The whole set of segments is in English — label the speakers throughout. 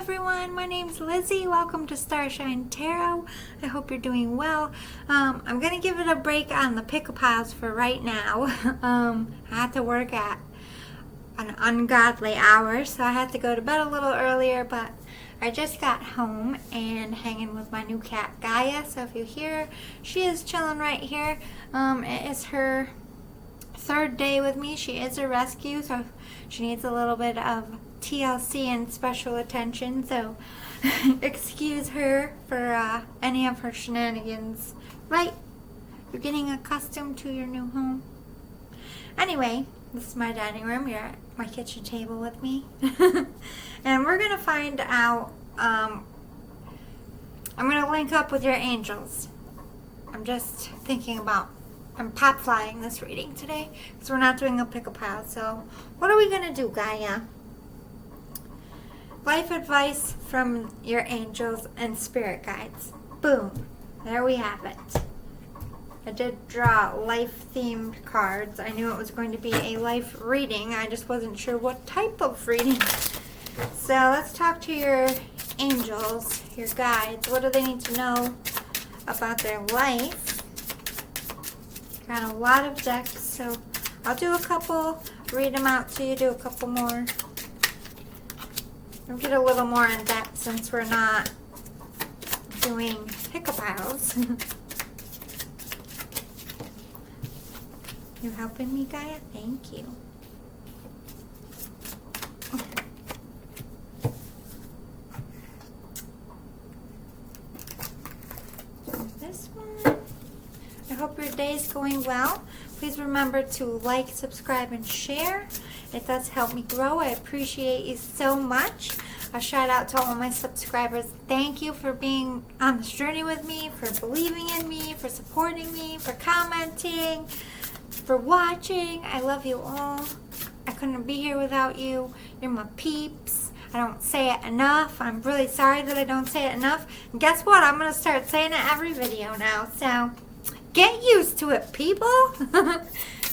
Speaker 1: everyone, my name's Lizzie. Welcome to Starshine Tarot. I hope you're doing well. I'm going to give it a break on the pick-a-piles for right now. I had to work at an ungodly hour, so I had to go to bed a little earlier, but I just got home and hanging with my new cat Gaia. So if you hear, she is chilling right here. It is her third day with me. She is a rescue, so she needs a little bit of TLC and special attention, so excuse her for any of her shenanigans. Right? You're getting accustomed to your new home. Anyway, this is my dining room. You're at my kitchen table with me. And we're going to find out, I'm going to link up with your angels. I'm just thinking about, I'm pop flying this reading today because we're not doing a pick-a-pile. So what are we going to do, Gaia? Life advice from your angels and spirit guides. Boom. There we have it. I did draw life-themed cards. I knew it was going to be a life reading. I just wasn't sure what type of reading. So let's talk to your angels, your guides. What do they need to know about their life? Got a lot of decks, so I'll do a couple, read them out to you, do a couple more. We'll get a little more in depth since we're not doing pick-a-piles. You helping me, Gaia? Thank you. This one. I hope your day is going well. Please remember to like, subscribe, and share. It does help me grow. I appreciate you so much. A shout out to all my subscribers. Thank you for being on this journey with me, for believing in me, for supporting me, for commenting, for watching. I love you all. I couldn't be here without you. You're my peeps. I don't say it enough. I'm really sorry that I don't say it enough. And guess what? I'm going to start saying it every video now. So get used to it, people.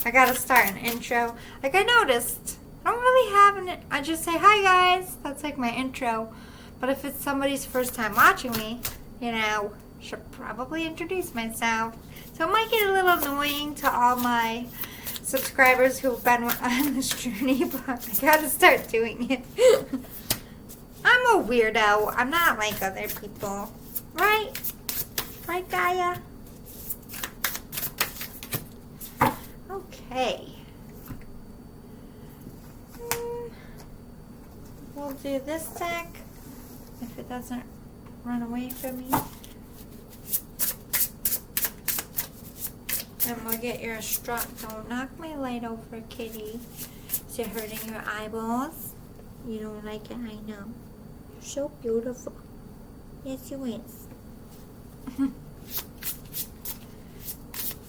Speaker 1: I gotta start an intro. Like I noticed, I don't really have an, I just say, hi guys. That's like my intro. But if it's somebody's first time watching me, you know, should probably introduce myself. So it might get a little annoying to all my subscribers who've been on this journey, but I gotta start doing it. I'm a weirdo. I'm not like other people. Right? Right, Gaia? Okay. We'll do this deck if it doesn't run away from me. And we'll get your don't knock my light over, kitty. Is it hurting your eyeballs? You don't like it, I know. You're so beautiful. Yes, you is.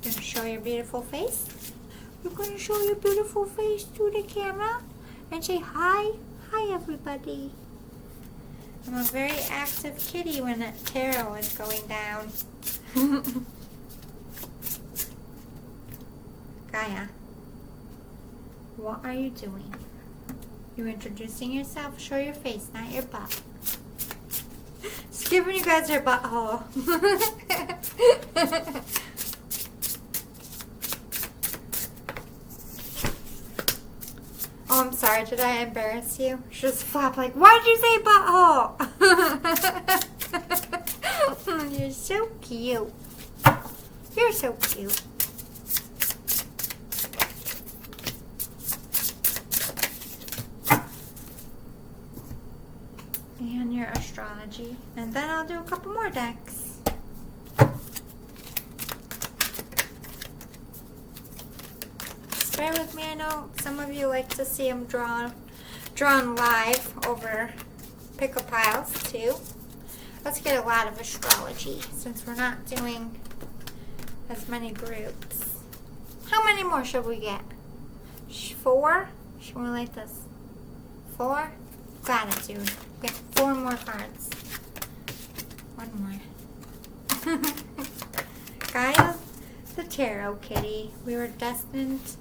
Speaker 1: Gonna show your beautiful face? You're going to show your beautiful face to the camera and say hi. Hi, everybody. I'm a very active kitty when that tarot is going down. Gaia, what are you doing? You're introducing yourself. Show your face, not your butt. Just giving you guys your butthole. Oh, I'm sorry. Did I embarrass you? Just flop like, why'd you say butthole? You're so cute. You're so cute. And your astrology. And then I'll do a couple more decks. Bear with me. I know some of you like to see them drawn live over pick-a-piles too. Let's get a lot of astrology since we're not doing as many groups. How many more should we get? 4? Should we like this? 4? Got it, dude. We got 4 more cards. 1 more. Gaia, the tarot kitty. We were destined.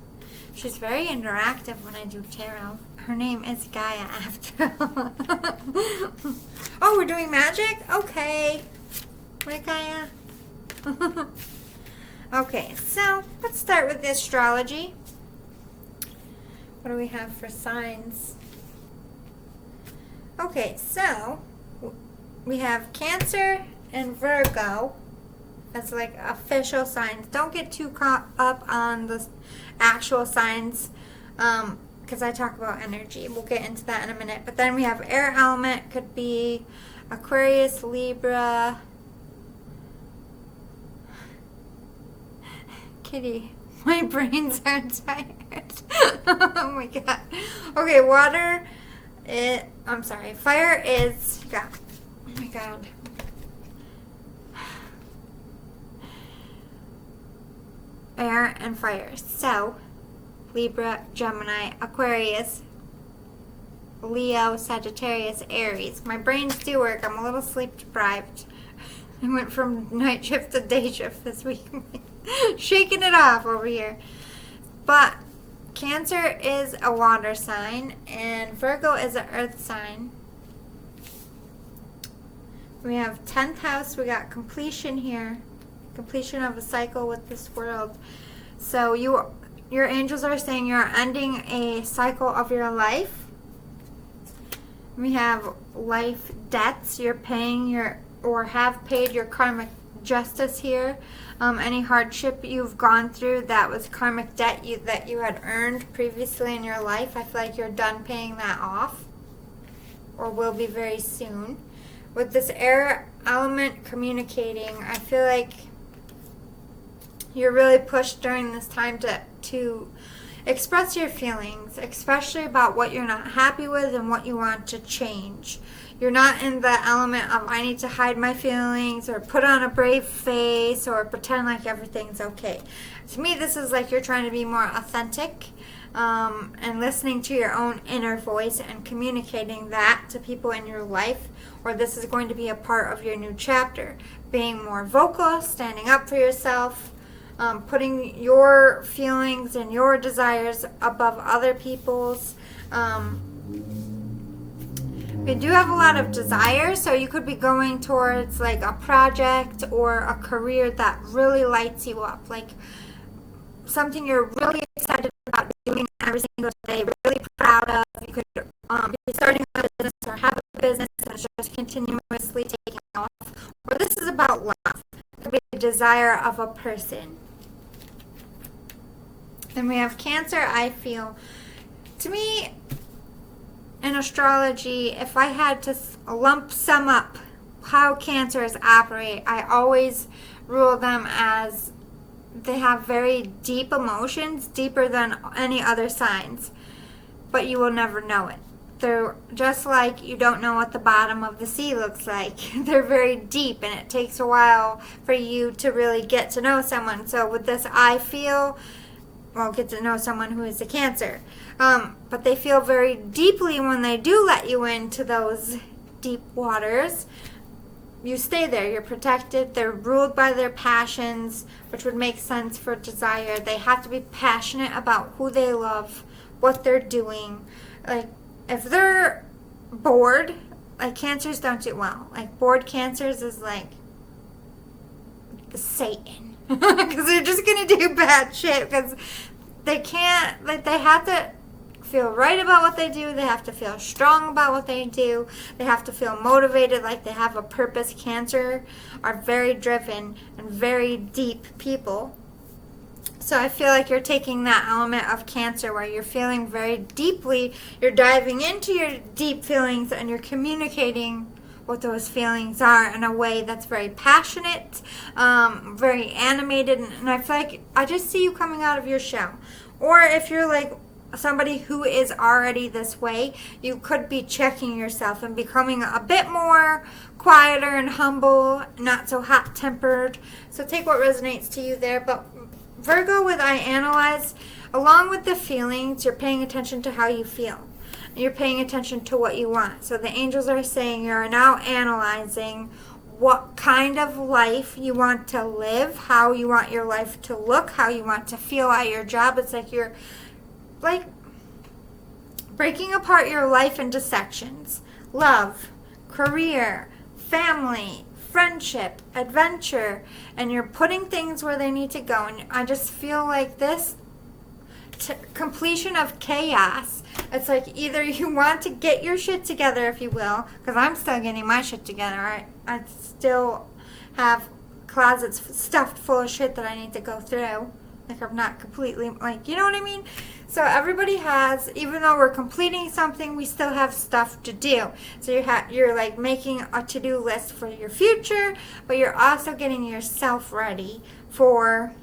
Speaker 1: She's very interactive when I do tarot. Her name is Gaia after all. Oh, we're doing magic? Okay. Mikaya. Okay, so let's start with the astrology. What do we have for signs? Okay, so we have Cancer and Virgo as like official signs. Don't get too caught up on the actual signs because I talk about energy. We'll get into that in a minute. But then we have air element, could be Aquarius, Libra. Kitty, my brains are tired. Oh my god. Okay, water. I'm sorry. Fire is. Yeah. Oh my god. Air and fire. So, Libra, Gemini, Aquarius, Leo, Sagittarius, Aries. My brains do work. I'm a little sleep deprived. I went from night shift to day shift this week. Shaking it off over here. But Cancer is a water sign and Virgo is an earth sign. We have 10th house. We got completion here. Completion of a cycle with this world. So your angels are saying you're ending a cycle of your life. We have life debts. You're paying or have paid your karmic justice here. Any hardship you've gone through that was karmic debt that you had earned previously in your life, I feel like you're done paying that off or will be very soon. With this air element communicating, I feel like you're really pushed during this time to express your feelings, especially about what you're not happy with and what you want to change. You're not in the element of I need to hide my feelings or put on a brave face or pretend like everything's okay. To me, this is like you're trying to be more authentic and listening to your own inner voice and communicating that to people in your life, or this is going to be a part of your new chapter. Being more vocal, standing up for yourself, putting your feelings and your desires above other people's. You do have a lot of desire, so you could be going towards like a project or a career that really lights you up, like something you're really excited about doing every single day, really proud of. You could be starting a business or have a business that's just continuously taking off. Or this is about love. It could be the desire of a person. Then we have Cancer. I feel, to me, in astrology, if I had to sum up how Cancers operate, I always rule them as they have very deep emotions, deeper than any other signs, but you will never know it. They're just like you don't know what the bottom of the sea looks like. They're very deep, and it takes a while for you to really get to know someone. So with this, I feel, well, get to know someone who is a Cancer. But they feel very deeply when they do let you into those deep waters. You stay there. You're protected. They're ruled by their passions, which would make sense for desire. They have to be passionate about who they love, what they're doing. Like, if they're bored, like Cancers don't do well. Like, bored Cancers is like Satan. Because they're just going to do bad shit. Because they can't, like, they have to feel right about what they do. They have to feel strong about what they do. They have to feel motivated, like they have a purpose. Cancer are very driven and very deep people. So I feel like you're taking that element of Cancer where you're feeling very deeply. You're diving into your deep feelings and you're communicating what those feelings are in a way that's very passionate, very animated. And I feel like I just see you coming out of your shell. Or if you're like somebody who is already this way, you could be checking yourself and becoming a bit more quieter and humble, not so hot-tempered. So take what resonates to you there. But Virgo, with I analyze, along with the feelings, you're paying attention to how you feel. You're paying attention to what you want. So the angels are saying you're now analyzing what kind of life you want to live, how you want your life to look, how you want to feel at your job. It's like you're like breaking apart your life into sections. Love, career, family, friendship, adventure, and you're putting things where they need to go. And I just feel like this completion of chaos. It's like either you want to get your shit together, if you will, because I'm still getting my shit together. I still have closets stuffed full of shit that I need to go through. Like, I'm not completely, like, you know what I mean? So everybody has, even though we're completing something, we still have stuff to do. So you're like making a to-do list for your future, but you're also getting yourself ready for,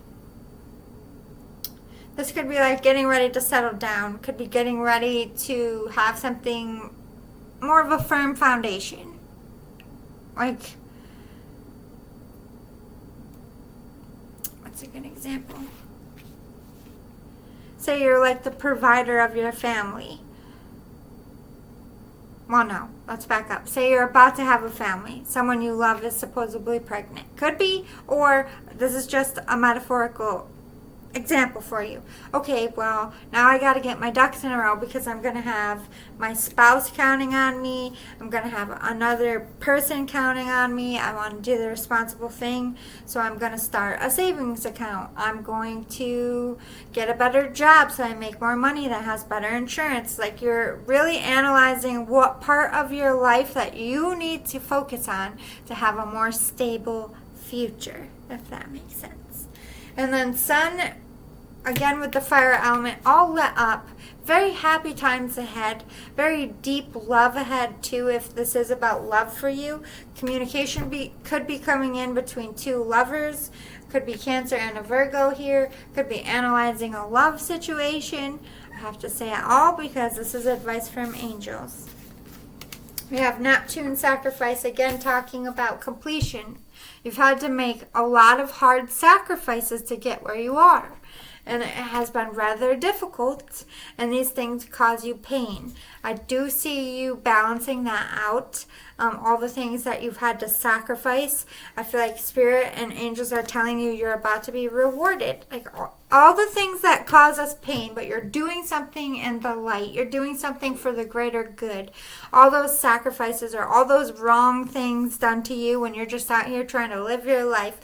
Speaker 1: this could be like getting ready to settle down. Could be getting ready to have something more of a firm foundation. Like, what's a good example? Say you're like the provider of your family. Well, no, let's back up. Say you're about to have a family. Someone you love is supposedly pregnant. Could be, or this is just a metaphorical example for you. Okay, well, now I got to get my ducks in a row because I'm going to have my spouse counting on me. I'm going to have another person counting on me. I want to do the responsible thing. So I'm going to start a savings account. I'm going to get a better job so I make more money that has better insurance. Like, you're really analyzing what part of your life that you need to focus on to have a more stable future, if that makes sense. And then Sun, again with the fire element, all lit up. Very happy times ahead. Very deep love ahead too, if this is about love for you. Communication could be coming in between two lovers. Could be Cancer and a Virgo here. Could be analyzing a love situation. I have to say it all because this is advice from angels. We have Neptune sacrifice, again talking about completion. You've had to make a lot of hard sacrifices to get where you are. And it has been rather difficult, and these things cause you pain. I do see you balancing that out. All the things that you've had to sacrifice, I feel like Spirit and angels are telling you you're about to be rewarded. Like all the things that cause us pain, but you're doing something in the light. You're doing something for the greater good. All those sacrifices or all those wrong things done to you when you're just out here trying to live your life,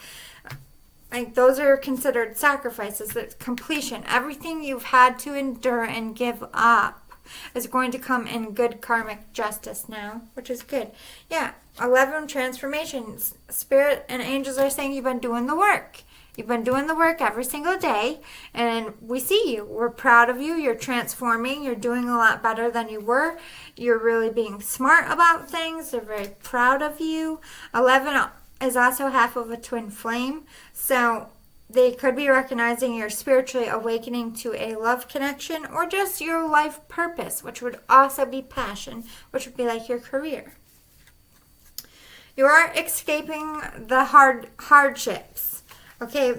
Speaker 1: like, those are considered sacrifices. That's completion. Everything you've had to endure and give up is going to come in good karmic justice now, which is good. Yeah, 11 transformations. Spirit and angels are saying you've been doing the work. You've been doing the work every single day, and we see you. We're proud of you. You're transforming. You're doing a lot better than you were. You're really being smart about things. They're very proud of you. 11 is also half of a twin flame, so they could be recognizing you're spiritually awakening to a love connection or just your life purpose, which would also be passion, which would be like your career. You are escaping the hardships. Okay,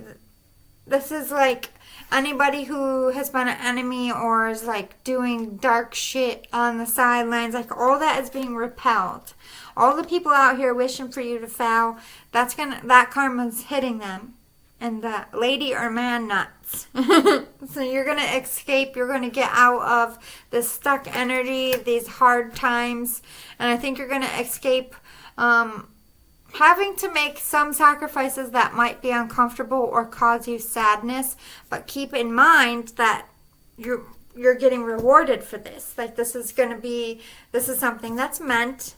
Speaker 1: this is like anybody who has been an enemy or is like doing dark shit on the sidelines, like all that is being repelled. All the people out here wishing for you to fail, that karma's hitting them. And the lady or man nuts. So you're going to escape. You're going to get out of this stuck energy, these hard times. And I think you're going to escape having to make some sacrifices that might be uncomfortable or cause you sadness. But keep in mind that you're getting rewarded for this. Like, this is something that's meant.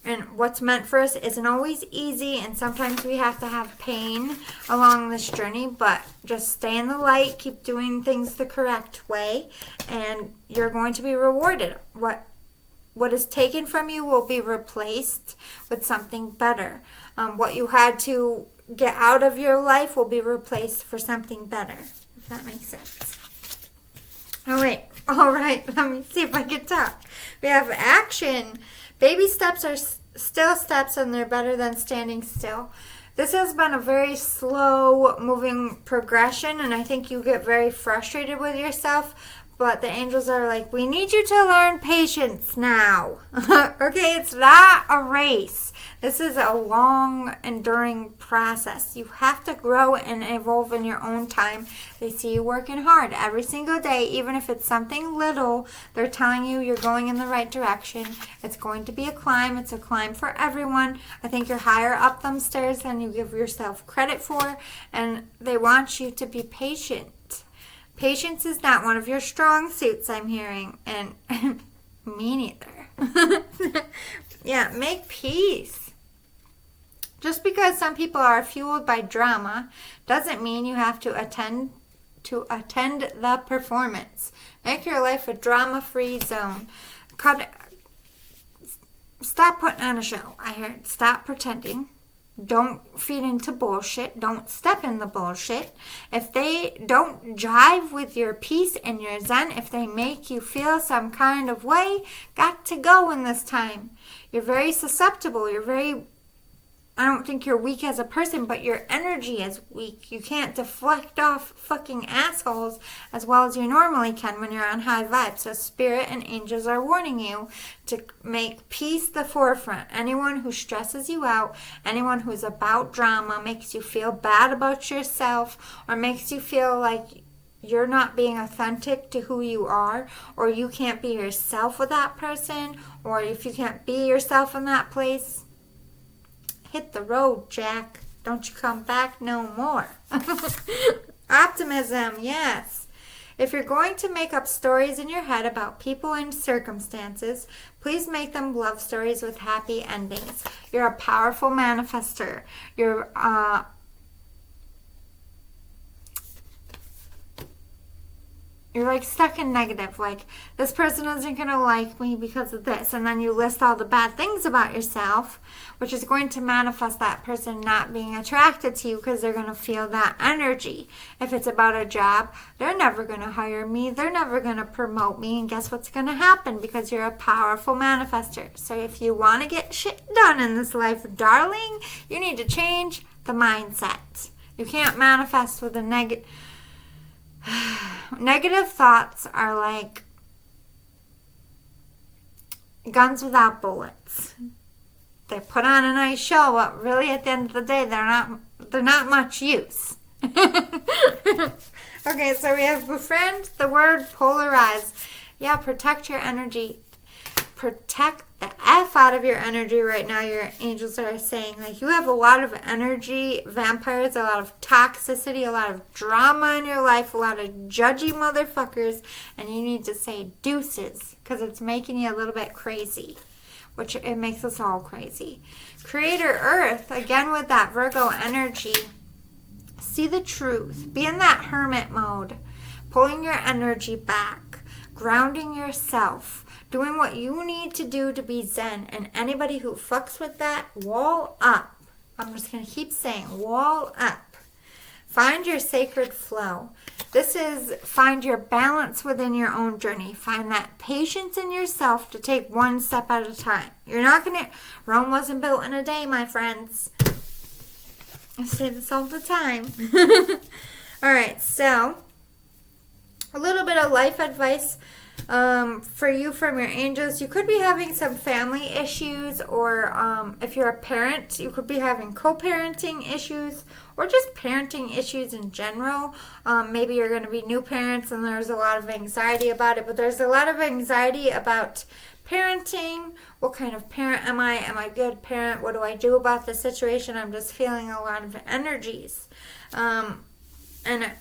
Speaker 1: And what's meant for us isn't always easy, and sometimes we have to have pain along this journey, but just stay in the light, keep doing things the correct way, and you're going to be rewarded. What is taken from you will be replaced with something better. What you had to get out of your life will be replaced for something better, if that makes sense. All right, let me see if I can talk. We have action. Baby steps are still steps, and they're better than standing still. This has been a very slow moving progression, and I think you get very frustrated with yourself, But the angels are like, we need you to learn patience now. Okay, it's not a race. This is a long, enduring process. You have to grow and evolve in your own time. They see you working hard every single day, even if it's something little. They're telling you you're going in the right direction. It's going to be a climb. It's a climb for everyone. I think you're higher up them stairs than you give yourself credit for, and they want you to be patient. Patience is not one of your strong suits, I'm hearing, and me neither. Yeah, make peace. Just because some people are fueled by drama doesn't mean you have to attend the performance. Make your life a drama-free zone. Stop putting on a show. I heard stop pretending. Don't feed into bullshit. Don't step in the bullshit. If they don't jive with your peace and your zen, if they make you feel some kind of way, got to go in this time. You're very susceptible. I don't think you're weak as a person, but your energy is weak. You can't deflect off fucking assholes as well as you normally can when you're on high vibes. So spirit and angels are warning you to make peace the forefront. Anyone who stresses you out, anyone who's about drama, makes you feel bad about yourself, or makes you feel like you're not being authentic to who you are, or you can't be yourself with that person, or if you can't be yourself in that place, hit the road, Jack. Don't you come back no more. Optimism, yes. If you're going to make up stories in your head about people and circumstances, please make them love stories with happy endings. You're a powerful manifester. You're like stuck in negative, like this person isn't going to like me because of this, and then you list all the bad things about yourself, which is going to manifest that person not being attracted to you because they're going to feel that energy. If it's about a job, they're never going to hire me, they're never going to promote me, and guess what's going to happen? Because you're a powerful manifester. So if you want to get shit done in this life, darling, you need to change the mindset. You can't manifest with a negative. Negative thoughts are like guns without bullets. They put on a nice show, but really at the end of the day, they're not much use. Okay, so we have befriend, the word polarize. Yeah, protect your energy. Protect the F out of your energy right now. Your angels are saying, like, you have a lot of energy, vampires, a lot of toxicity, a lot of drama in your life, a lot of judgy motherfuckers, and you need to say deuces because it's making you a little bit crazy, which it makes us all crazy. Creator Earth, again with that Virgo energy, see the truth. Be in that hermit mode, pulling your energy back, grounding yourself, doing what you need to do to be zen. And anybody who fucks with that, wall up. I'm just going to keep saying, wall up. Find your sacred flow. This is find your balance within your own journey. Find that patience in yourself to take one step at a time. You're not going to... Rome wasn't built in a day, my friends. I say this all the time. All right, so a little bit of life advice for you from your angels. You could be having some family issues, or if you're a parent, you could be having co-parenting issues, or just parenting issues in general. Maybe you're going to be new parents and there's a lot of anxiety about it, but there's a lot of anxiety about parenting. What kind of parent am I? Am I a good parent? What do I do about the situation? I'm just feeling a lot of energies. And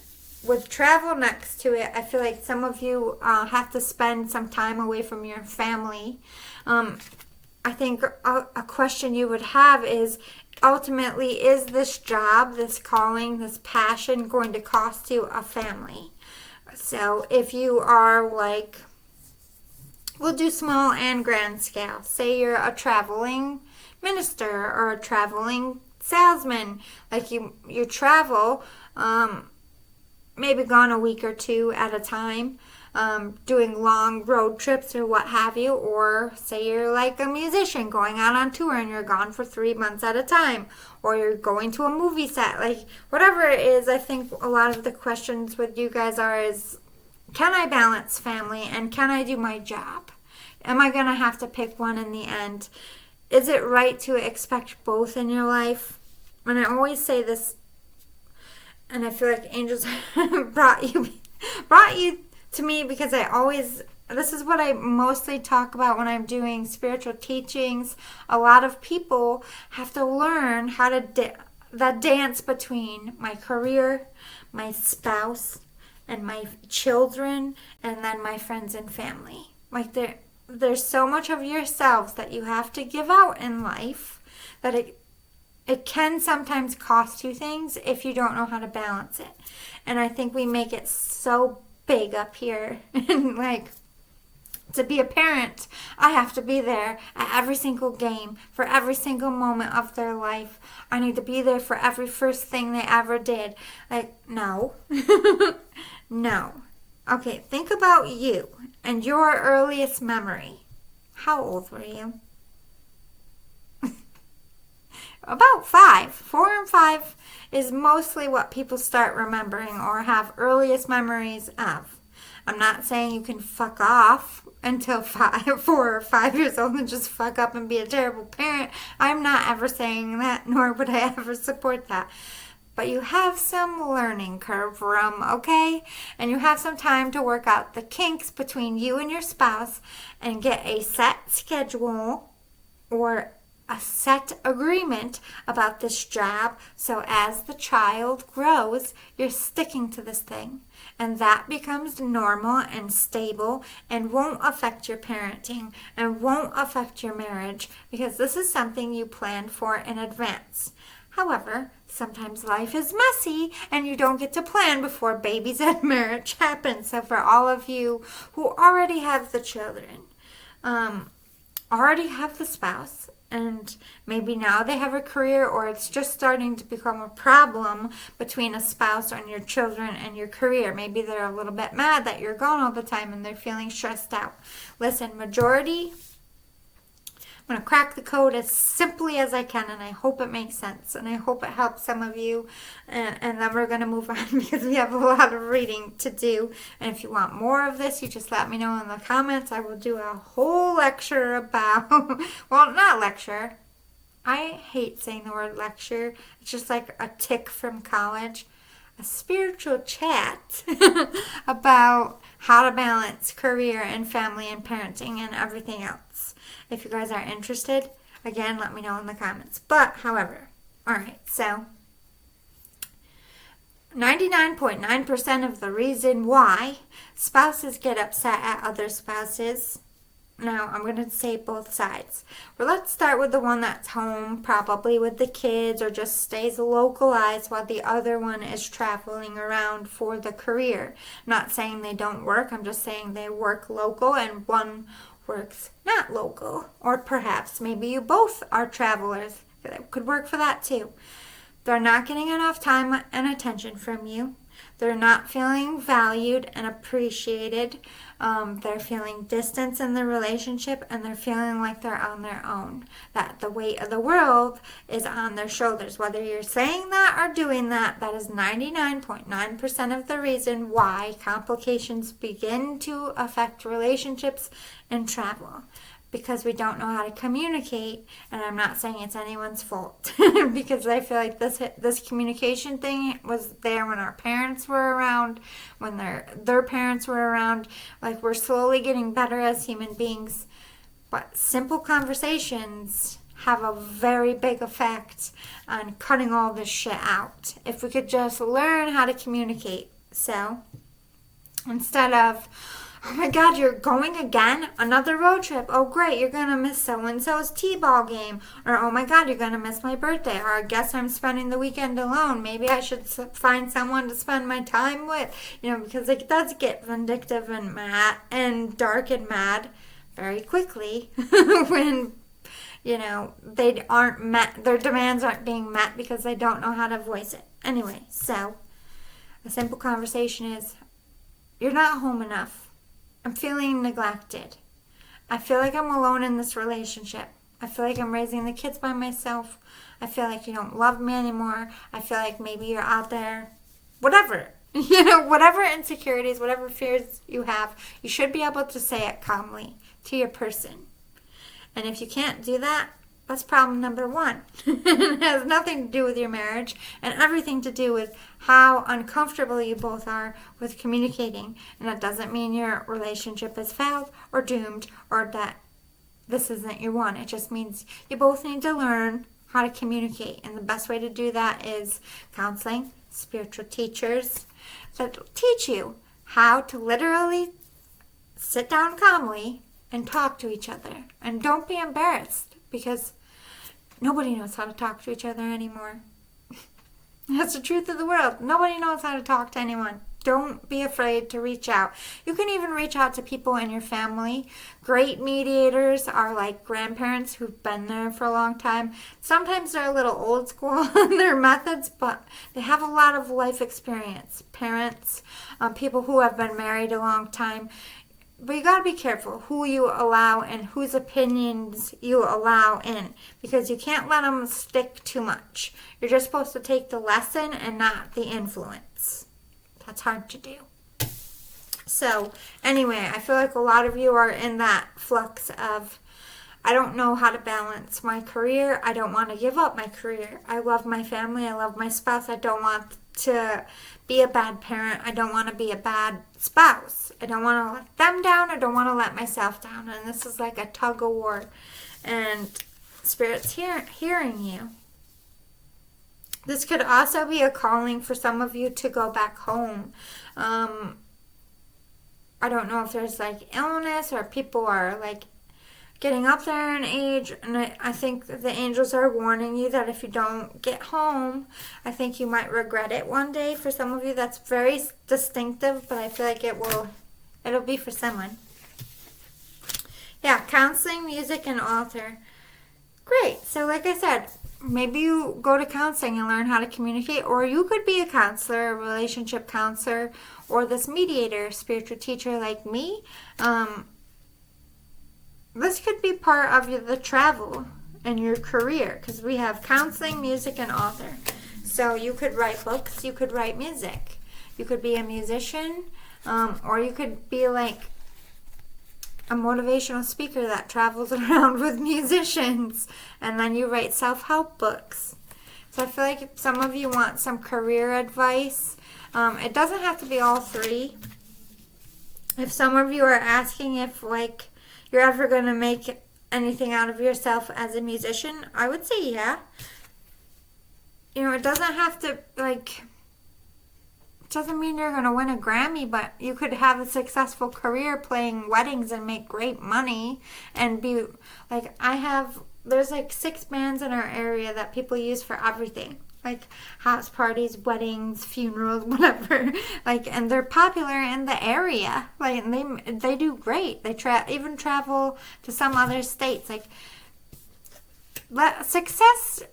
Speaker 1: with travel next to it, I feel like some of you have to spend some time away from your family. I think a question you would have is, ultimately, is this job, this calling, this passion going to cost you a family? So if you are like, we'll do small and grand scale. Say you're a traveling minister or a traveling salesman. Like you travel, maybe gone a week or two at a time, doing long road trips or what have you. Or say you're like a musician going out on tour and you're gone for 3 months at a time. Or you're going to a movie set. Like whatever it is, I think a lot of the questions with you guys is can I balance family and can I do my job? Am I going to have to pick one in the end? Is it right to expect both in your life? And I always say this, and I feel like angels brought you to me because this is what I mostly talk about when I'm doing spiritual teachings. A lot of people have to learn how to the dance between my career, my spouse, and my children, and then my friends and family. Like there's so much of yourselves that you have to give out in life that it can sometimes cost you things if you don't know how to balance it. And I think we make it so big up here. And like, to be a parent, I have to be there at every single game, for every single moment of their life. I need to be there for every first thing they ever did. Like, no. No. Okay, think about you and your earliest memory. How old were you? About 5. 4 and 5 is mostly what people start remembering or have earliest memories of. I'm not saying you can fuck off until 4 or 5 years old and just fuck up and be a terrible parent. I'm not ever saying that, nor would I ever support that. But you have some learning curve room, okay? And you have some time to work out the kinks between you and your spouse and get a set schedule or a set agreement about this job, so as the child grows, you're sticking to this thing. And that becomes normal and stable and won't affect your parenting and won't affect your marriage because this is something you planned for in advance. However, sometimes life is messy and you don't get to plan before babies and marriage happen. So for all of you who already have the children, already have the spouse, and maybe now they have a career or it's just starting to become a problem between a spouse and your children and your career. Maybe they're a little bit mad that you're gone all the time and they're feeling stressed out. Listen, majority, I'm going to crack the code as simply as I can, and I hope it makes sense, and I hope it helps some of you, and then we're going to move on because we have a lot of reading to do. And if you want more of this, you just let me know in the comments. I will do a whole lecture about, well, not lecture. I hate saying the word lecture. It's just like a tick from college. A spiritual chat about how to balance career and family and parenting and everything else. If you guys are interested, again, let me know in the comments. But, however, alright, so 99.9% of the reason why spouses get upset at other spouses. Now, I'm going to say both sides. Well, let's start with the one that's home, probably with the kids, or just stays localized while the other one is traveling around for the career. Not saying they don't work, I'm just saying they work local and one works not local. Or perhaps maybe you both are travelers. That could work for that too. They're not getting enough time and attention from you. They're not feeling valued and appreciated. They're feeling distance in the relationship, and they're feeling like they're on their own. That the weight of the world is on their shoulders. Whether you're saying that or doing that, that is 99.9% of the reason why complications begin to affect relationships and travel. Because we don't know how to communicate, and I'm not saying it's anyone's fault, because I feel like this communication thing was there when our parents were around, when their parents were around. Like, we're slowly getting better as human beings, but simple conversations have a very big effect on cutting all this shit out. If we could just learn how to communicate. So, instead of, oh my God, you're going again? Another road trip. Oh great, you're going to miss so-and-so's t-ball game. Or oh my God, you're going to miss my birthday. Or I guess I'm spending the weekend alone. Maybe I should find someone to spend my time with. Because it does get vindictive and mad and dark and mad very quickly when, they aren't met, their demands aren't being met because they don't know how to voice it. Anyway, so a simple conversation is, you're not home enough. I'm feeling neglected. I feel like I'm alone in this relationship. I feel like I'm raising the kids by myself. I feel like you don't love me anymore. I feel like maybe you're out there. Whatever. Whatever insecurities, whatever fears you have, you should be able to say it calmly to your person. And if you can't do that, that's problem number one. It has nothing to do with your marriage and everything to do with how uncomfortable you both are with communicating. And that doesn't mean your relationship is failed or doomed or that this isn't your one. It just means you both need to learn how to communicate. And the best way to do that is counseling, spiritual teachers that teach you how to literally sit down calmly and talk to each other. And don't be embarrassed, because nobody knows how to talk to each other anymore. That's the truth of the world. Nobody knows how to talk to anyone. Don't be afraid to reach out. You can even reach out to people in your family. Great mediators are like grandparents who've been there for a long time. Sometimes they're a little old school in their methods, but they have a lot of life experience. Parents, people who have been married a long time. But you got to be careful who you allow and whose opinions you allow in, because you can't let them stick too much. You're just supposed to take the lesson and not the influence. That's hard to do. So anyway, I feel like a lot of you are in that flux of, I don't know how to balance my career. I don't want to give up my career. I love my family. I love my spouse. I don't want to be a bad parent. I don't want to be a bad spouse. I don't want to let them down. I don't want to let myself down. And this is like a tug of war. And Spirit's hearing you. This could also be a calling for some of you to go back home. I don't know if there's like illness or people are like getting up there in age, and I think the angels are warning you that if you don't get home, I think you might regret it one day. For some of you, that's very distinctive, but I feel like it'll be for someone. Yeah, counseling, music, and author. Great. So like I said, maybe you go to counseling and learn how to communicate, or you could be a counselor, a relationship counselor, or this mediator, spiritual teacher like me. This could be part of the travel and your career, because we have counseling, music, and author. So you could write books, you could write music. You could be a musician, or you could be like a motivational speaker that travels around with musicians, and then you write self-help books. So I feel like if some of you want some career advice, it doesn't have to be all three. If some of you are asking if like you're ever going to make anything out of yourself as a musician, I would say yeah. It doesn't have to, like, it doesn't mean you're going to win a Grammy, but you could have a successful career playing weddings and make great money and be, like, there's like 6 bands in our area that people use for everything. Like house parties, weddings, funerals, whatever. Like, and they're popular in the area. Like, and they do great. They even travel to some other states. Like, success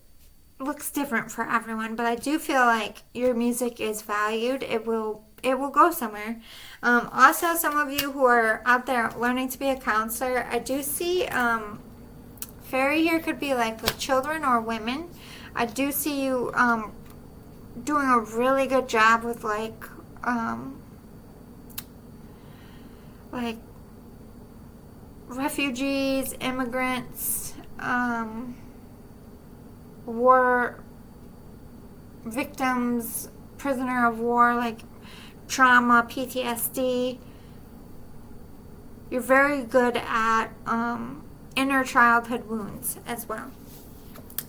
Speaker 1: looks different for everyone, but I do feel like your music is valued. It will go somewhere. Also, some of you who are out there learning to be a counselor, I do see fairy here could be like with children or women. I do see you doing a really good job with like refugees, immigrants, war victims, prisoner of war, like trauma, PTSD. You're very good at inner childhood wounds as well.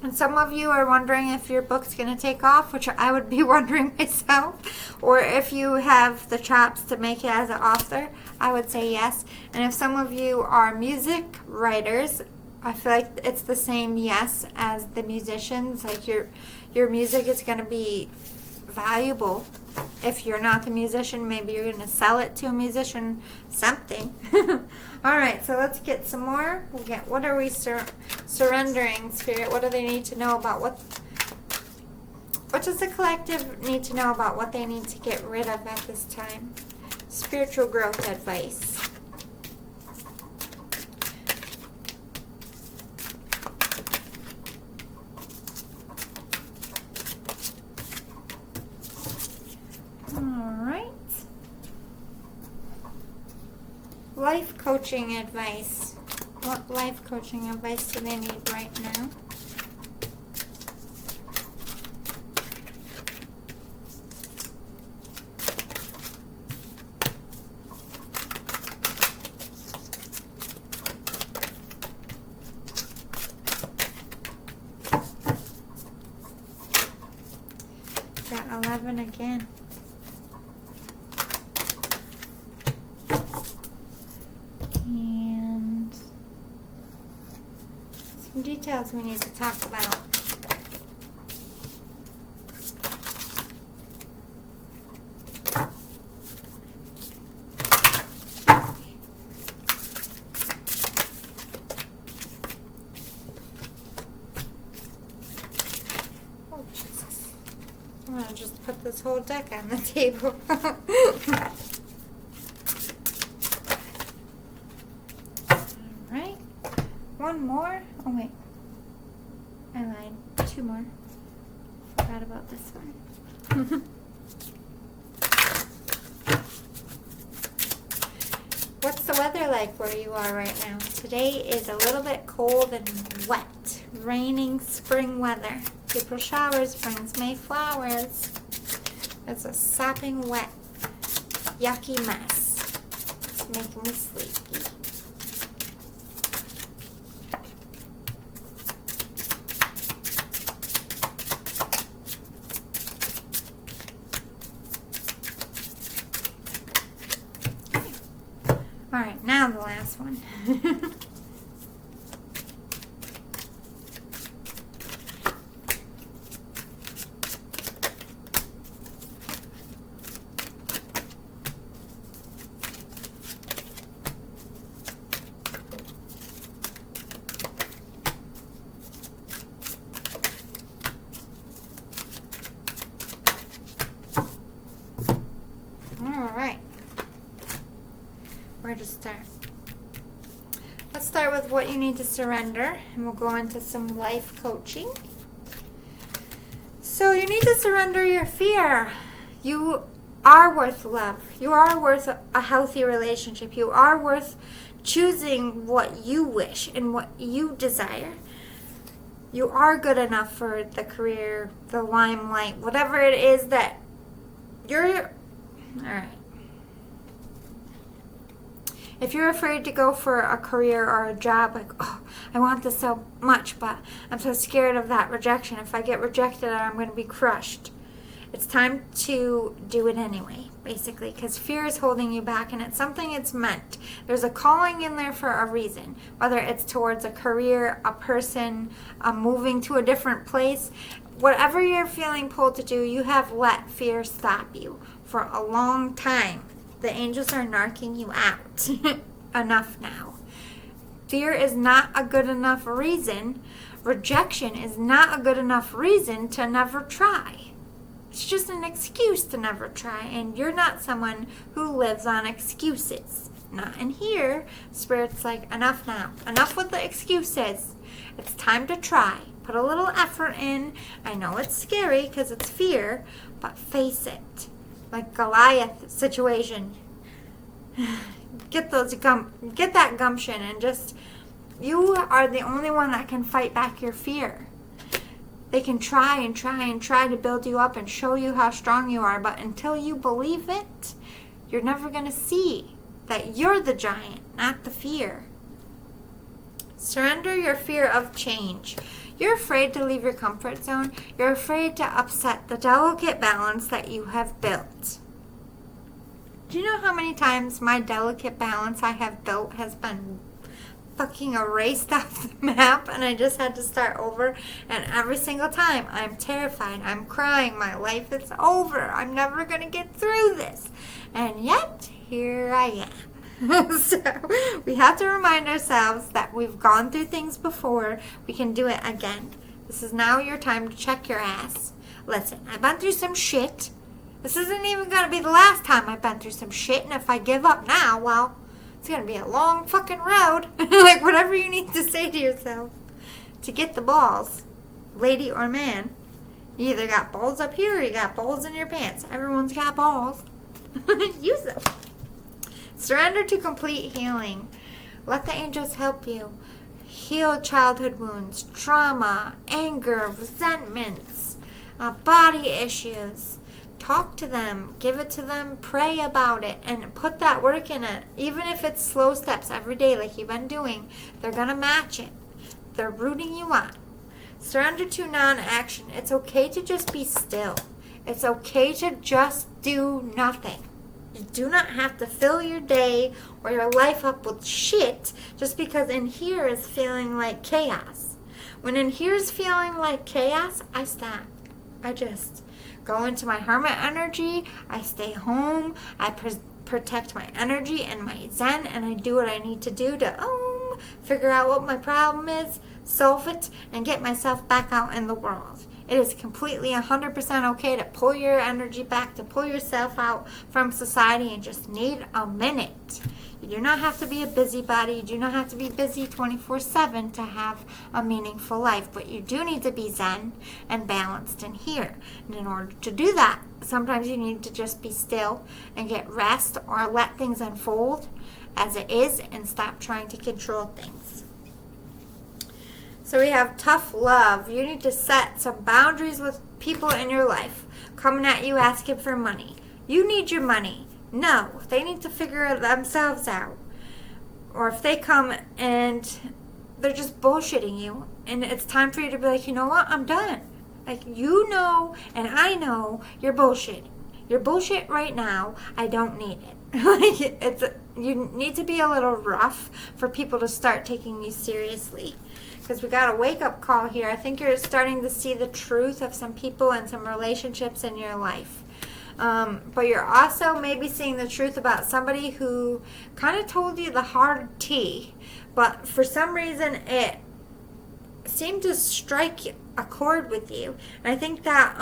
Speaker 1: And some of you are wondering if your book's going to take off, which I would be wondering myself, or if you have the chops to make it as an author. I would say yes. And if some of you are music writers, I feel like it's the same yes as the musicians. Like your music is going to be valuable. If you're not the musician, maybe you're going to sell it to a musician, something. All right, so let's get some more. What are we surrendering, Spirit? What do they need to know about what does the collective need to know about what they need to get rid of at this time? Spiritual growth advice. All life coaching advice. What life coaching advice do they need right now? Got 11 again. And some details we need to talk about. I'm going to just put this whole deck on the table. Alright. One more. Oh, wait. I lied. Two more. Forgot about this one. What's the weather like where you are right now? Today is a little bit cold and wet. Raining spring weather. April showers brings May flowers. It's a sopping wet, yucky mess. It's making me sleepy. Alright, now the last one. Alright. Where to start? Let's start with what you need to surrender, and we'll go into some life coaching. So you need to surrender your fear. You are worth love. You are worth a healthy relationship. You are worth choosing what you wish and what you desire. You are good enough for the career, the limelight, whatever it is that you're... Alright. If you're afraid to go for a career or a job, like, oh, I want this so much, but I'm so scared of that rejection. If I get rejected, I'm going to be crushed. It's time to do it anyway, basically, because fear is holding you back, and it's something it's meant. There's a calling in there for a reason, whether it's towards a career, a person, moving to a different place. Whatever you're feeling pulled to do, you have let fear stop you for a long time. The angels are narking you out. Enough now. Fear is not a good enough reason. Rejection is not a good enough reason to never try. It's just an excuse to never try, and you're not someone who lives on excuses. Not in here. Spirit's like, enough now. Enough with the excuses. It's time to try. Put a little effort in. I know it's scary because it's fear, but face it. Like Goliath situation. Get that gumption, and just, you are the only one that can fight back your fear. They can try and try and try to build you up and show you how strong you are, but until you believe it, you're never going to see that you're the giant, not the fear. Surrender your fear of change. You're afraid to leave your comfort zone. You're afraid to upset the delicate balance that you have built. Do you know how many times my delicate balance I have built has been fucking erased off the map, and I just had to start over? And every single time I'm terrified, I'm crying, my life is over, I'm never going to get through this. And yet, here I am. So we have to remind ourselves that we've gone through things before. We can do it again. This is now your time to check your ass. Listen, I've been through some shit. This isn't even going to be the last time I've been through some shit. And if I give up now, well, it's going to be a long fucking road. Like, whatever you need to say to yourself to get the balls, lady or man. You either got balls up here or you got balls in your pants. Everyone's got balls. Use them. Surrender to complete healing. Let the angels help you. Heal childhood wounds, trauma, anger, resentments, body issues. Talk to them, give it to them, pray about it, and put that work in it. Even if it's slow steps every day like you've been doing, they're going to match it. They're rooting you on. Surrender to non-action. It's okay to just be still. It's okay to just do nothing. You do not have to fill your day or your life up with shit just because in here is feeling like chaos. When in here is feeling like chaos, I stop. I just go into my hermit energy. I stay home. I protect my energy and my zen, and I do what I need to do to figure out what my problem is, solve it, and get myself back out in the world. It is completely 100% okay to pull your energy back, to pull yourself out from society and just need a minute. You do not have to be a busybody. You do not have to be busy 24/7 to have a meaningful life. But you do need to be zen and balanced in here. And in order to do that, sometimes you need to just be still and get rest or let things unfold as it is and stop trying to control things. So we have tough love. You need to set some boundaries with people in your life coming at you asking for money. You need your money. No, they need to figure it themselves out. Or if they come and they're just bullshitting you, and it's time for you to be like, you know what, I'm done. Like, you know, and I know you're bullshitting. You're bullshit right now. I don't need it. You need to be a little rough for people to start taking you seriously. Because we got a wake-up call here. I think you're starting to see the truth of some people and some relationships in your life. But you're also maybe seeing the truth about somebody who kind of told you the hard tea. But for some reason, it seemed to strike a chord with you. And I think that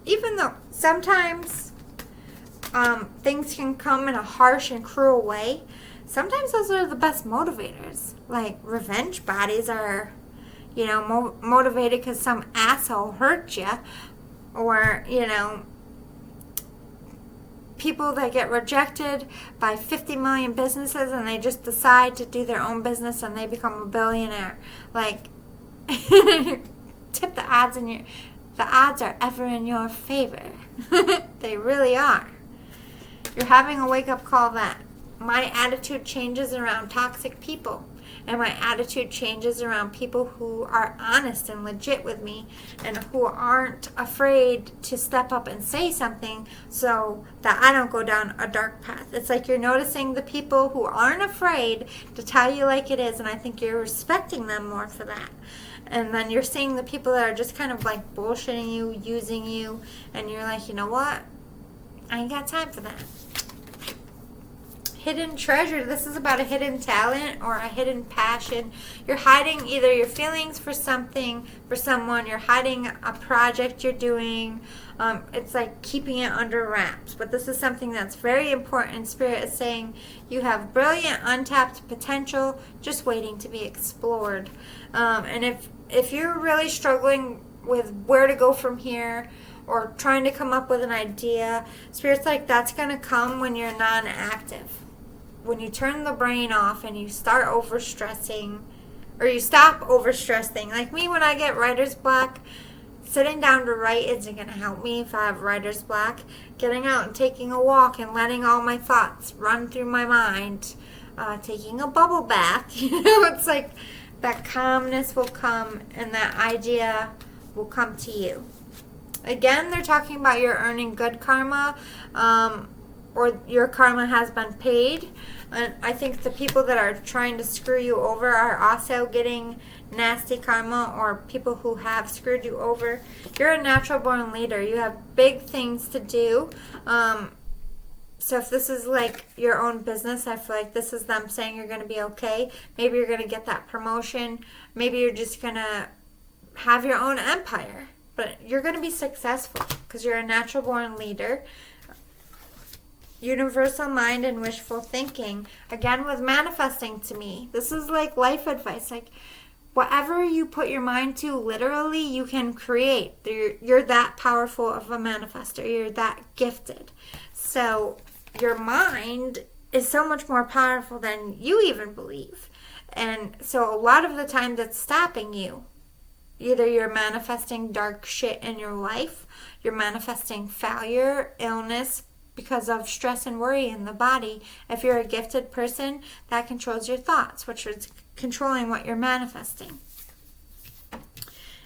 Speaker 1: even though sometimes things can come in a harsh and cruel way, sometimes those are the best motivators. Like, revenge bodies are, motivated because some asshole hurt you. Or, people that get rejected by 50 million businesses and they just decide to do their own business and they become a billionaire. Like, tip the odds the odds are ever in your favor. They really are. You're having a wake-up call that my attitude changes around toxic people, and my attitude changes around people who are honest and legit with me and who aren't afraid to step up and say something so that I don't go down a dark path. It's like you're noticing the people who aren't afraid to tell you like it is, and I think you're respecting them more for that. And then you're seeing the people that are just kind of like bullshitting you, using you, and you're like, you know what? I ain't got time for that. Hidden treasure. This is about a hidden talent or a hidden passion. You're hiding either your feelings for something, for someone. You're hiding a project you're doing. It's like keeping it under wraps. But this is something that's very important. Spirit is saying you have brilliant, untapped potential just waiting to be explored. And if you're really struggling with where to go from here, or trying to come up with an idea, Spirit's like that's going to come when you're non-active. When you turn the brain off and you start overstressing, or you stop overstressing. Like me, when I get writer's block, sitting down to write isn't going to help me if I have writer's block. Getting out and taking a walk and letting all my thoughts run through my mind, taking a bubble bath, it's like that calmness will come and that idea will come to you. Again, they're talking about you're earning good karma, or your karma has been paid. And I think the people that are trying to screw you over are also getting nasty karma, or people who have screwed you over. You're a natural born leader. You have big things to do. So if this is like your own business, I feel like this is them saying you're going to be okay. Maybe you're going to get that promotion. Maybe you're just going to have your own empire. But you're going to be successful because you're a natural born leader. Universal mind and wishful thinking. Again, with manifesting to me, this is like life advice. Like, whatever you put your mind to, literally, you can create. You're that powerful of a manifester. You're that gifted. So your mind is so much more powerful than you even believe. And so a lot of the time that's stopping you. Either you're manifesting dark shit in your life, you're manifesting failure, illness, because of stress and worry in the body. If you're a gifted person, that controls your thoughts, which is controlling what you're manifesting.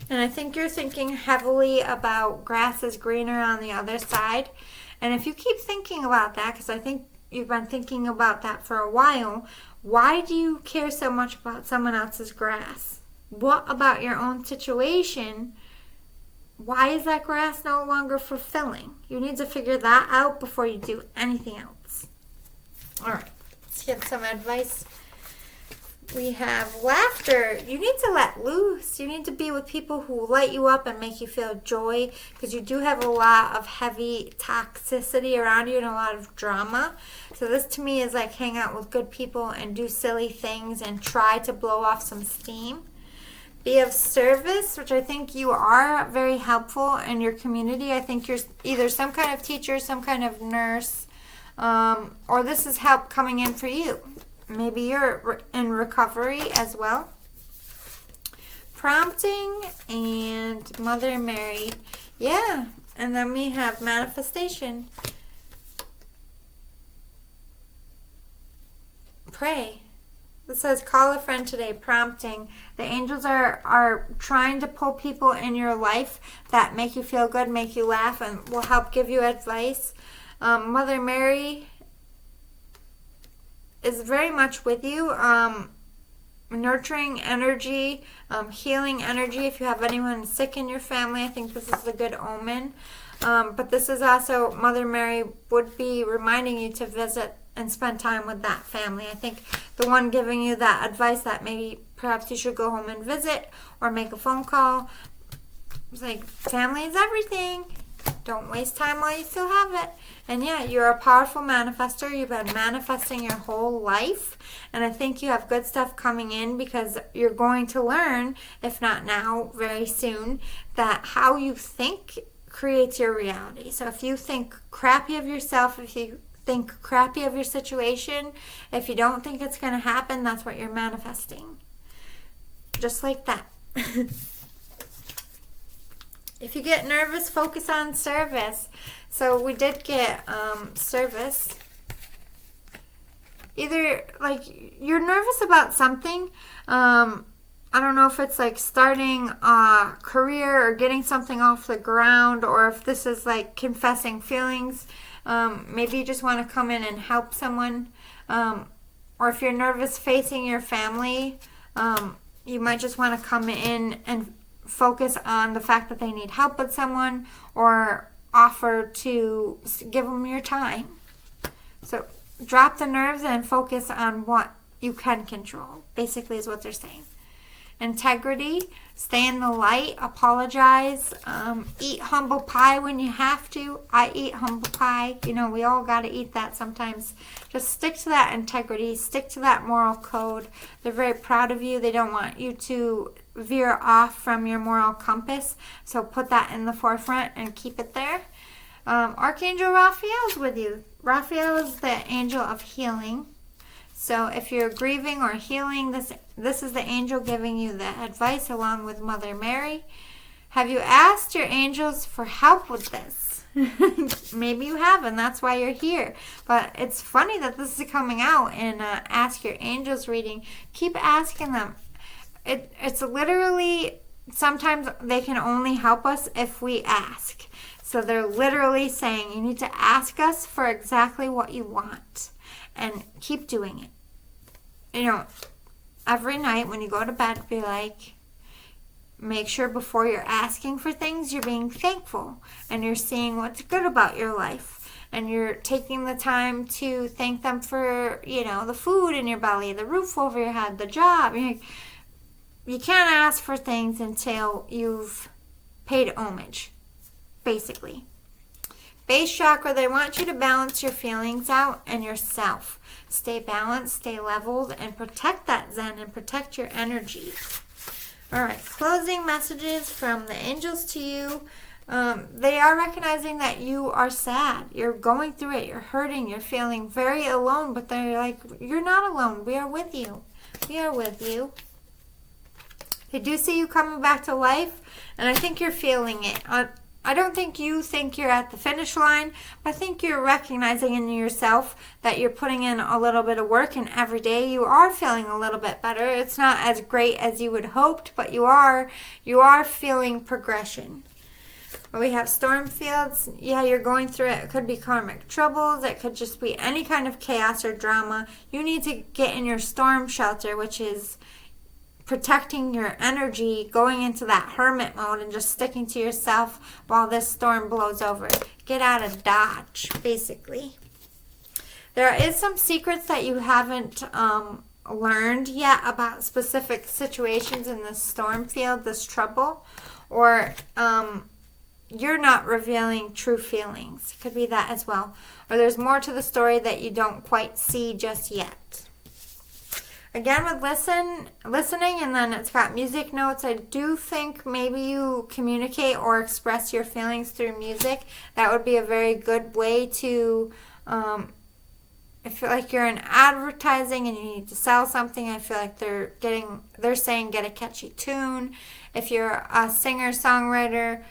Speaker 1: And I think you're thinking heavily about grass is greener on the other side. And if you keep thinking about that, because I think you've been thinking about that for a while, why do you care so much about someone else's grass? What about your own situation? Why is that grass no longer fulfilling? You need to figure that out before you do anything else. All right, let's get some advice. We have laughter. You need to let loose. You need to be with people who light you up and make you feel joy, because you do have a lot of heavy toxicity around you and a lot of drama. So this to me is like hang out with good people and do silly things and try to blow off some steam. Be of service, which I think you are very helpful in your community. I think you're either some kind of teacher, some kind of nurse, or this is help coming in for you. Maybe you're in recovery as well. Prompting and Mother Mary. Yeah, and then we have manifestation. Pray. It says, call a friend today, prompting. The angels are trying to pull people in your life that make you feel good, make you laugh, and will help give you advice. Mother Mary is very much with you. Nurturing energy, healing energy. If you have anyone sick in your family, I think this is a good omen. But this is also, Mother Mary would be reminding you to visit and spend time with that family. I think the one giving you that advice that maybe perhaps you should go home and visit or make a phone call. It's like, family is everything. Don't waste time while you still have it. And yeah, you're a powerful manifester. You've been manifesting your whole life. And I think you have good stuff coming in, because you're going to learn, if not now, very soon, that how you think creates your reality. So if you think crappy of yourself, if you think crappy of your situation, if you don't think it's going to happen, that's what you're manifesting. Just like that. If you get nervous, focus on service. So we did get service. Either like you're nervous about something. I don't know if it's like starting a career or getting something off the ground, or if this is like confessing feelings. Maybe you just want to come in and help someone. Or if you're nervous facing your family, you might just want to come in and focus on the fact that they need help with someone, or offer to give them your time. So drop the nerves and focus on what you can control, basically is what they're saying. Integrity, stay in the light, apologize, eat humble pie when you have to. I eat humble pie. You know, we all got to eat that sometimes. Just stick to that integrity, stick to that moral code. They're very proud of you. They don't want you to veer off from your moral compass. So put that in the forefront and keep it there. Archangel Rafael is with you. Rafael is the angel of healing. So if you're grieving or healing, this is the angel giving you the advice along with Mother Mary. Have you asked your angels for help with this? Maybe you have, and that's why you're here. But it's funny that this is coming out in Ask Your Angels reading. Keep asking them. It's literally, sometimes they can only help us if we ask. So they're literally saying you need to ask us for exactly what you want. And keep doing it. You know, every night when you go to bed, be like, make sure before you're asking for things, you're being thankful. And you're seeing what's good about your life. And you're taking the time to thank them for, you know, the food in your belly, the roof over your head, the job. You can't ask for things until you've paid homage, basically. Base chakra, they want you to balance your feelings out and yourself. Stay balanced, stay leveled, and protect that zen and protect your energy. All right, closing messages from the angels to you. They are recognizing that you are sad. You're going through it. You're hurting. You're feeling very alone. But they're like, you're not alone. We are with you. We are with you. They do see you coming back to life. And I think you're feeling it. I don't think you think you're at the finish line. But I think you're recognizing in yourself that you're putting in a little bit of work. And every day you are feeling a little bit better. It's not as great as you would hoped. But you are feeling progression. We have storm fields. Yeah, you're going through it. It could be karmic troubles. It could just be any kind of chaos or drama. You need to get in your storm shelter, which is protecting your energy, going into that hermit mode and just sticking to yourself while this storm blows over. Get out of Dodge, basically. There is some secrets that you haven't learned yet about specific situations in this storm field, this trouble, or you're not revealing true feelings. It could be that as well. Or there's more to the story that you don't quite see just yet. Again, with listening, and then it's got music notes. I do think maybe you communicate or express your feelings through music. That would be a very good way to, I feel like you're in advertising and you need to sell something. I feel like they're saying get a catchy tune. If you're a singer-songwriter,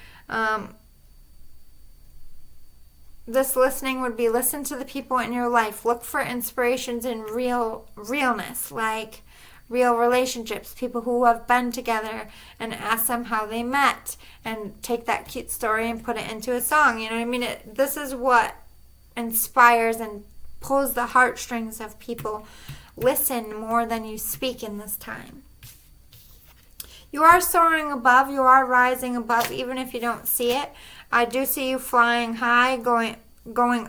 Speaker 1: this listening would be listen to the people in your life. Look for inspirations in realness, like real relationships, people who have been together, and ask them how they met, and take that cute story and put it into a song. You know what I mean? This is what inspires and pulls the heartstrings of people. Listen more than you speak in this time. You are soaring above. You are rising above, even if you don't see it. I do see you flying high, going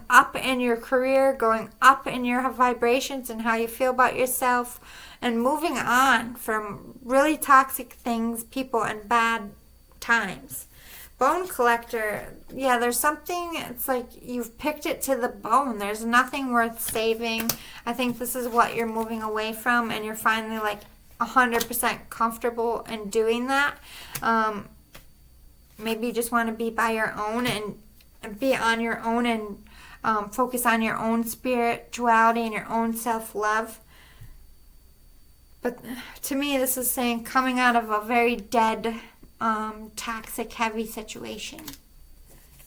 Speaker 1: up in your career, going up in your vibrations and how you feel about yourself, and moving on from really toxic things, people, and bad times. Bone collector, yeah, there's something, it's like you've picked it to the bone. There's nothing worth saving. I think this is what you're moving away from, and you're finally like 100% comfortable in doing that. Maybe you just want to be by your own and be on your own and focus on your own spirituality and your own self-love. But to me, this is saying coming out of a very dead, toxic, heavy situation.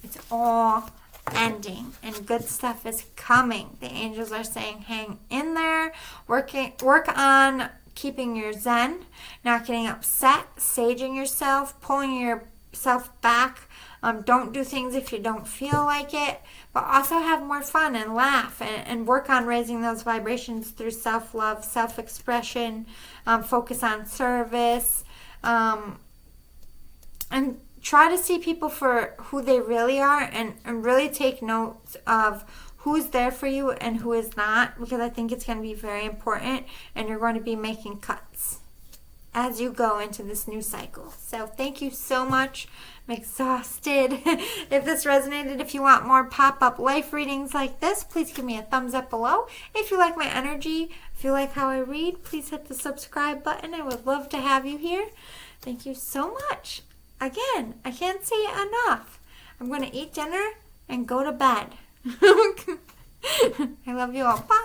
Speaker 1: It's all ending and good stuff is coming. The angels are saying hang in there, work on keeping your zen, not getting upset, saging yourself, pulling yourself back. Don't do things if you don't feel like it, but also have more fun and laugh and work on raising those vibrations through self-love, self-expression, focus on service, and try to see people for who they really are, and really take note of who's there for you and who is not, because I think it's going to be very important, and you're going to be making cuts as you go into this new cycle. So thank you so much. I'm exhausted. If this resonated, if you want more pop-up life readings like this, please give me a thumbs up below. If you like my energy, if you like how I read, please hit the subscribe button. I would love to have you here. Thank you so much. Again, I can't say it enough. I'm going to eat dinner and go to bed. I love you all. Bye.